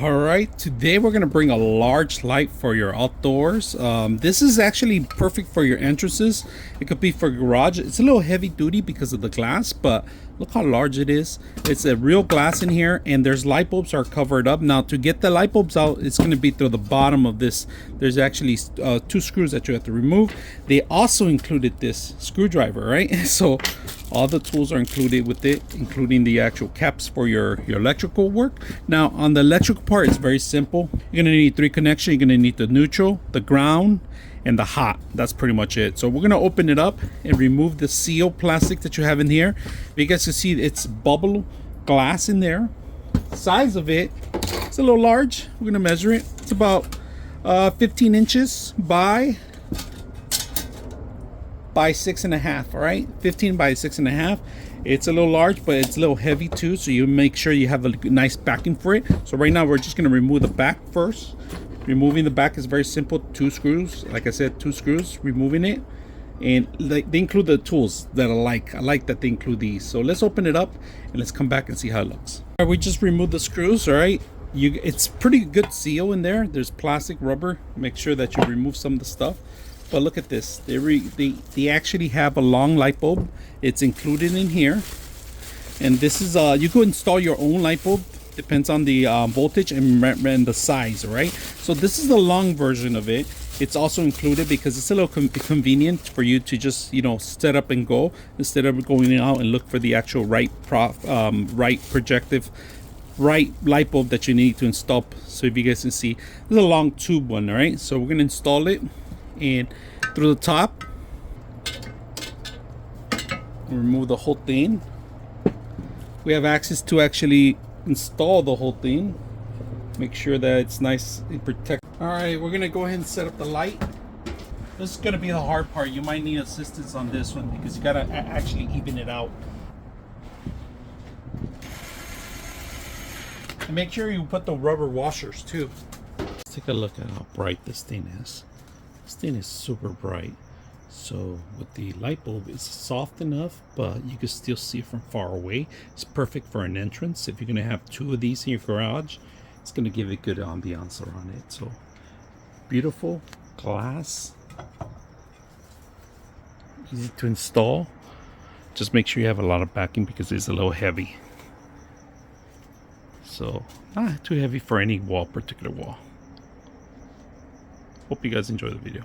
All right, today we're gonna bring a large light for your outdoors. This is actually perfect for your entrances. It could be for garage. It's a little heavy duty because of the glass, but look how large it is. It's a real glass in here, and there's light bulbs are covered up. Now to get the light bulbs out, it's gonna be through the bottom of this. There's actually two screws that you have to remove. They also included this screwdriver, right? So all the tools are included with it, including the actual caps for your electrical work. Now on the electrical part, it's very simple. You're gonna need three connections. You're gonna need the neutral, the ground, and the hot. That's pretty much it. So we're gonna open it up and remove the seal plastic that you have in here. You guys can see it's bubble glass in there. Size of it, it's a little large. We're gonna measure it. It's about 15 inches by 6.5. All right, 15 by 6.5. It's a little large, but it's a little heavy too, so you make sure you have a nice backing for it. So right now we're just going to remove the back first. Removing the back is very simple. Two screws, like I said, two screws, removing it. And they include the tools that I like that they include these. So let's open it up and let's come back and see how it looks. All right, we just removed the screws. All right, it's pretty good seal in there. There's plastic, rubber. Make sure that you remove some of the stuff. But look at this. They actually have a long light bulb. It's included in here. And this is you could install your own light bulb. Depends on the voltage and the size, right? So this is the long version of it. It's also included because it's a little convenient for you to just, set up and go instead of going out and look for the actual right projective light bulb that you need to install. So if you guys can see, this is a long tube one, all right? So we're gonna install it. And through the top, remove the whole thing. We have access to actually install the whole thing. Make sure that it's nice and protected. All right, we're gonna go ahead and set up the light. This is gonna be the hard part. You might need assistance on this one because you gotta actually even it out. And make sure you put the rubber washers too. Let's take a look at how bright this thing is. This thing is super bright. So with the light bulb, it's soft enough, but you can still see it from far away. It's perfect for an entrance. If you're gonna have two of these in your garage, it's gonna give it good ambiance around it. So beautiful glass, easy to install. Just make sure you have a lot of backing because it's a little heavy. So not too heavy for any particular wall. Hope you guys enjoy the video.